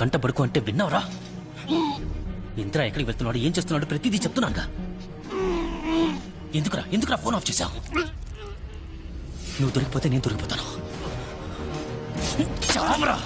కంటపడుకు అంటే విన్నావురా? ఇంద్ర ఎక్కడికి వెళ్తున్నాడు, ఏం చేస్తున్నాడు ప్రతిదీ చెప్తున్నానుగా. ఎందుకురా ఫోన్ ఆఫ్ చేశావు? నువ్వు దొరికిపోతే నేను దొరికిపోతాను. చావరా.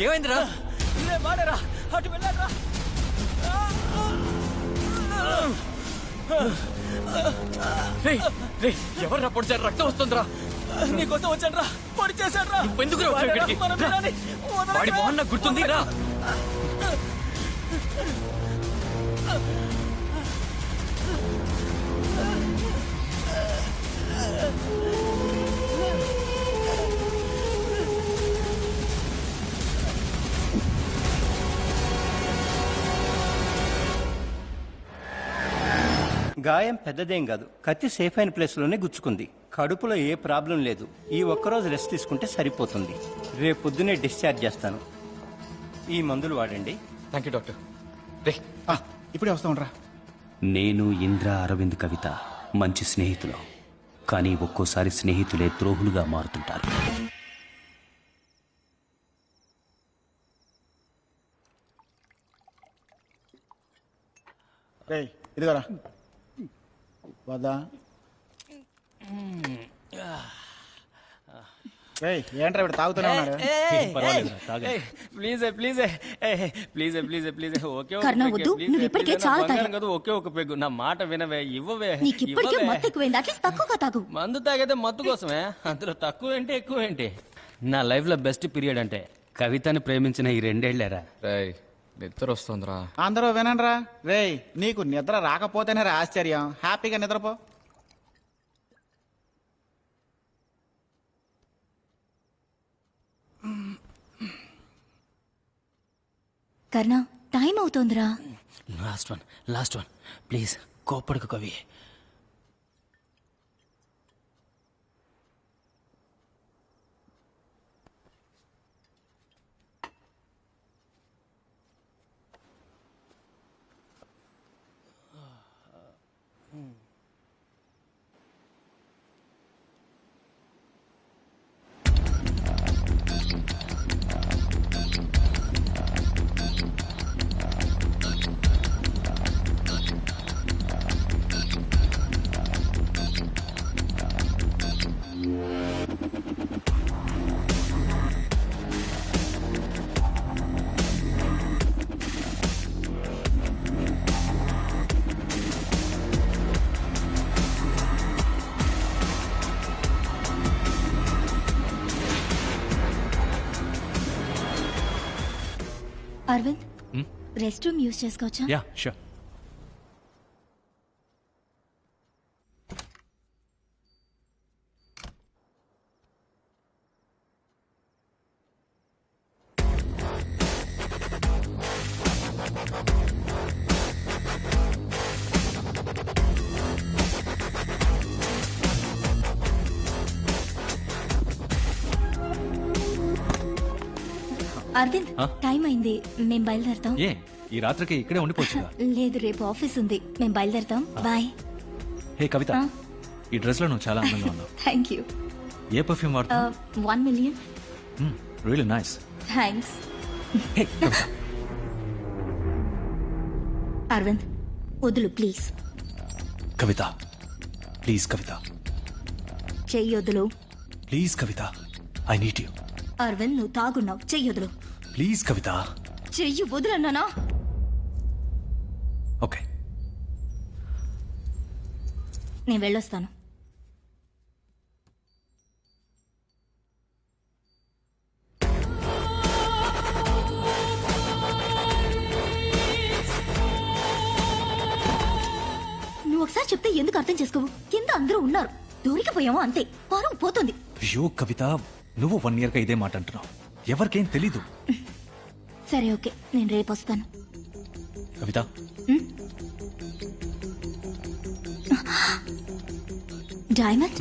ఏమైందిరా? అటు వెళ్ళారా? ఎవర్రా పొడిచారు? రక్తం వస్తుందిరా. నీకోసం వచ్చాను రా. పొడి చేశాను రా. ఎందుకు వాడి మొహన్ నాకు గుర్తుంది రా. గాయం పెద్దదేం కాదు, కత్తి సేఫ్ అయిన ప్లేస్లోనే గుచ్చుకుంది. కడుపులో ఏ ప్రాబ్లం లేదు. ఈ ఒక్కరోజు రెస్ట్ తీసుకుంటే సరిపోతుంది. రేపు పొద్దునే డిశ్చార్జ్ చేస్తాను. ఈ మందులు వాడండి. Thank you doctor. ఇప్పుడే వస్తాం రా. నేను, ఇంద్ర, అరవింద్, కవిత మంచి స్నేహితులు. కానీ ఒక్కోసారి స్నేహితులే ద్రోహులుగా మారుతుంటారు. ఇదిగోరా వద్దా. ఏంట్రా ఇప్పుడు తాగుతూనే ఉన్నాడు. ఒకే ఒక పెగ్గు నా మాట వినవే, ఇవ్వవే. మందు తాగైతే మత్తు కోసమే, అందులో తక్కువ ఏంటి ఎక్కువ ఏంటి? నా లైఫ్ లో బెస్ట్ పీరియడ్ అంటే కవితని ప్రేమించిన ఈ 2 ఏళ్లేరా. నిద్ర వస్తుందిరా. అందరూ వినండిరా. రేయ్, నీకు నిద్ర రాకపోతేనే రా ఆశ్చర్యం. హ్యాపీగా నిద్రపో. కర్ణ, టైం అవుతోందిరా. లాస్ట్ వన్ ప్లీజ్, కోప్పడుకు Kavi. Aravind, rest room use చేసుకోవచ్చా? Yeah sure. అరవింద్ టైం అయింది, మేం బయలుదేరతాం. ఏ ఈ రాత్రికి ఇక్కడే ఉండిపోవచ్చుగా. లేదు, రేపు ఆఫీస్ ఉంది, మేం బయలుదేరతాం. బాయ్. హే కవిత, ఈ డ్రెస్ లో నువ్వు చాలా అందంగా ఉన్నావు. Thank you. ఏ పర్ఫ్యూమ్ వాడుతావు? 1 million. Really nice. Thanks. Hey Kavitha. Aravind వదులు ప్లీజ్. కవిత ప్లీజ్ కవిత, చెయ్యొద్దులు. Please Kavitha, I need you. Aravind నువ్వు తాగున్నావు, చెయ్యొద్దులు. ప్లీజ్ కవిత. చెయ్యి వదులన్నానా? ఓకే. నేను వెళ్ళొస్తాను. నువ్వు ఒకసారి చెప్తే ఎందుకు అర్థం చేసుకోవు? కింద అందరూ ఉన్నారు, దొరికిపోయాము అంతే, పరువు పోతుంది. అయ్యో కవిత, నువ్వు 1 year గా ఇదే మాట అంటున్నావు. ఎవరికేం తెలీదు. సరే ఓకే, నేను రేపు వస్తాను. కవిత. డైమండ్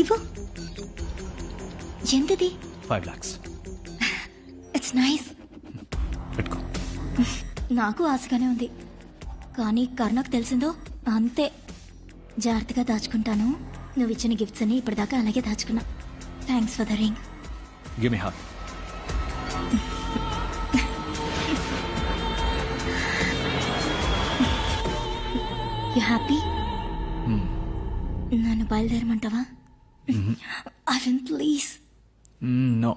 ఇవ్వు. ఎంతది? 5 lakhs. It's nice. పెట్టుకో. నాకు ఆశగానే ఉంది, కానీ కర్ణకు తెలిసిందో అంతే. జాగ్రత్తగా దాచుకుంటాను. నువ్వు ఇచ్చిన గిఫ్ట్స్ అని ఇప్పటిదాకా అలాగే దాచుకున్నా. Thanks for the ring. Give me heart. You happy? నన్ను బయలుదేరమంటావా? Aravind please. No.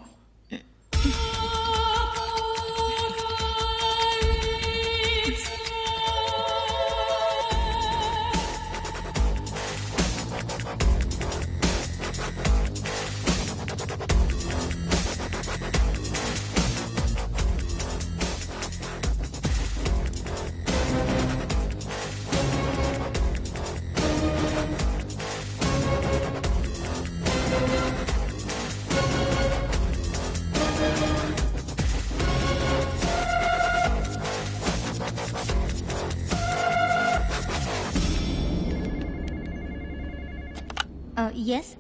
Yes.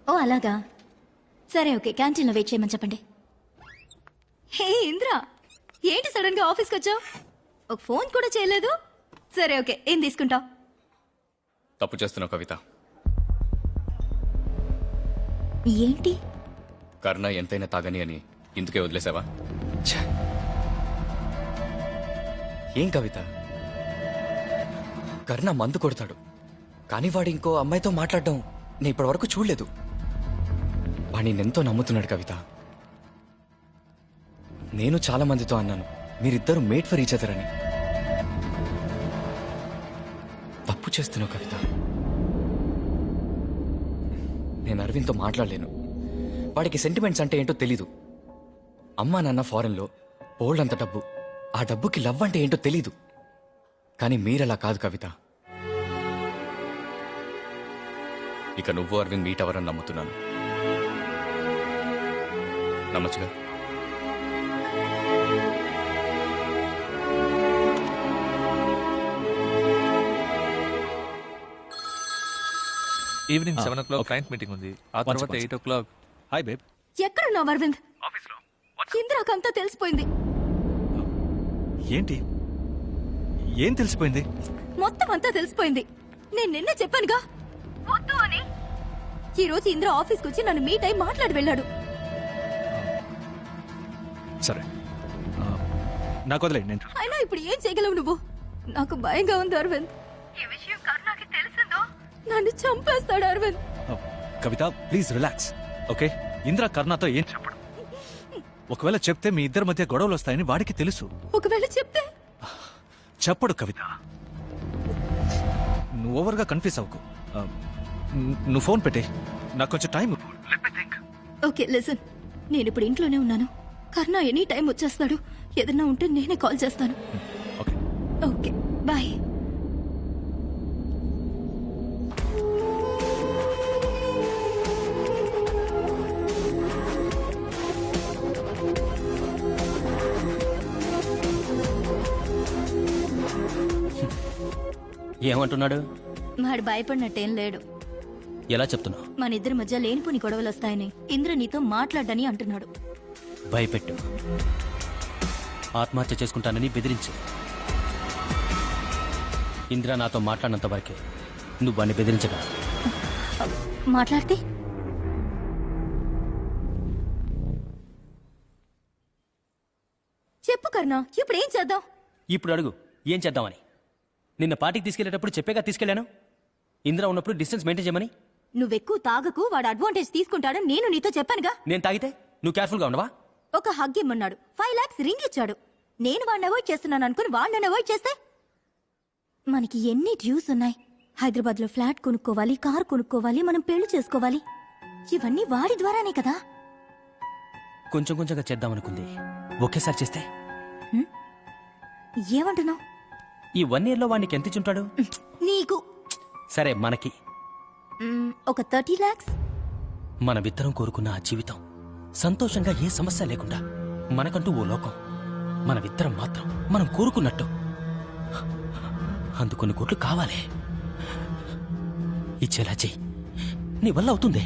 Oh అలాగా, సరే ఓకే, క్యాంటీన్లో వెయిట్ చేయమని చెప్పండి. హే ఇంద్ర, ఏంటి సడన్ గా ఆఫీస్కి వచ్చావు? ఒక ఫోన్ కూడా చేయలేదు. సరే ఓకే, ఏం తీసుకుంటావు? తప్పు చేస్తున్నావు కవిత. ఏంటి? కర్ణ ఎంతైనా తాగని అని ఇందుకే వదిలేసావా? ఛ! ఏం కవిత, కర్ణ మందు కొడతాడు, కానీ వాడు ఇంకో అమ్మాయితో మాట్లాడడం నేను ఇప్పటి వరకు చూడలేదు. వాడిని ఎంతో నమ్ముతున్నాడు కవిత. నేను చాలా మందితో అన్నాను, మీరిద్దరూ మేడ్ ఫర్ ఈచ్ అదర్ అని. తప్పు చేస్తున్నావు కవిత. నేను అరవింద్తో మాట్లాడలేను. వాడికి సెంటిమెంట్స్ అంటే ఏంటో తెలీదు. అమ్మా నాన్న ఫారెన్లో, బోల్డ్ అంత డబ్బు. ఆ డబ్బుకి లవ్ అంటే ఏంటో తెలీదు. కానీ మీరలా కాదు కవిత. ఇక నువ్వు అరవింద్ మీట్ అవ్వరని నమ్ముతున్నాను. నమ్మచ్చుగా? ఈవినింగ్ 7 o'clock క్లయింట్ మీటింగ్ ఉంది. ఆ తర్వాత 8 o'clock. Hi babe. ఎక్కడున్నావు అరవింద్? ఇంద్రాకంతా తెలిసిపోయింది. ఏంటి? ఏం తెలిసిపోయింది? మొత్తం అంతా తెలిసిపోయింది. నేను నిన్నే చెప్పానుగా వద్దు అని. ఈ రోజు ఇంద్ర ఆఫీస్కి వచ్చి నన్ను మీట్ అయి మాట్లాడి వెళ్ళాడు. సరే, నాకు వదిలేండి, నేను అయినా ఇప్పుడు ఏం చేయగలవు నువ్వు? నాకు భయంగా ఉంది అరవింద్. ఈ విషయం కర్ణాకి తెలిసిందో నన్ను చంపేస్తాడు అరవింద్. కవిత ప్లీజ్ రిలాక్స్. ఓకే, ఇంద్ర కర్ణతో ఏం చెప్పడు. ఒకవేళ చెప్తే మీ ఇద్దరి మధ్య గొడవలు వస్తాయని వాడికి తెలుసు. ఒకవేళ చెప్తే? చెప్పడు కవిత. నువ్వు ఓవర్గా కన్ఫ్యూజ్ అవ్వకు. నువ్వు ఫోన్ పెట్టే, నాకు కొంచెం టైం. ఓకే లిసన్, నేను ఇప్పుడు ఇంట్లోనే ఉన్నాను. కర్ణ ఎనీ టైం వచ్చేస్తాడు. ఏదన్నా ఉంటే నేనే కాల్ చేస్తాను. Okay okay bye. ఏమంటున్నాడు? వాడు భయపడినట్టేం లేడు. ఎలా చెప్తున్నావు? మన ఇద్దరి మధ్య లేనిపోని గొడవలు వస్తాయని ఇంద్ర నీతో మాట్లాడని అంటున్నాడు. భయపెట్టు, ఆత్మహత్య చేసుకుంటానని బెదిరించు. ఇంద్ర నాతో మాట్లాడినంత వరకే నువ్వు వాడిని బెదిరించగా. మాట్లాడితే చెప్పు కర్ణ, ఇప్పుడు ఏం చేద్దాం? ఇప్పుడు అడుగు, ఏం చేద్దామని. నిన్న పార్టీకి తీసుకెళ్లేటప్పుడు చెప్పేగా తీసుకెళ్లాను, ఇంద్ర ఉన్నప్పుడు డిస్టెన్స్ మెయింటైన్ చేయమని. నువ్వెక్కువ తాగకు, వాడు అడ్వాంటేజ్ తీసుకుంటాడని నేను నీతో చెప్పానుగా. నేను తాగితే నువ్వు కేర్ఫుల్గా ఉండవా? ఒక హగ్ ఇమ్మన్నాడు, 5 lakhs రింగ్ ఇచ్చాడు. నేను వాడిని అవాయిడ్ చేస్తున్నాను అనుకుని వాడు నన్ను అవాయిడ్ చేస్తే మనకి ఎన్ని డ్యూస్ ఉన్నాయి. హైదరాబాద్ లో ఫ్లాట్ కొనుక్కోవాలి, కార్ కొనుక్కోవాలి, మనం పెళ్లి చేసుకోవాలి. ఇవన్నీ వాడి ద్వారానే కదా. కొంచెం కొంచెంగా చేద్దామనుకుంది, ఒకేసారి చేస్తే. ఏమంటున్నావు? ఈ 1 year లో వాడికి ఎంత ఇచ్చుంటాడు? నీకు సరే, మనకి ఒక 30 lakhs. మనమిద్దరం కోరుకున్న ఆ జీవితం, సంతోషంగా ఏ సమస్య లేకుండా మనకంటూ ఓ లోకం, మనమిద్దరం మాత్రం మనం కోరుకున్నట్టు. అందుకొన్ని కోట్లు కావాలి. ఇచ్చేలా చెయ్యి, నీ వల్ల అవుతుంది.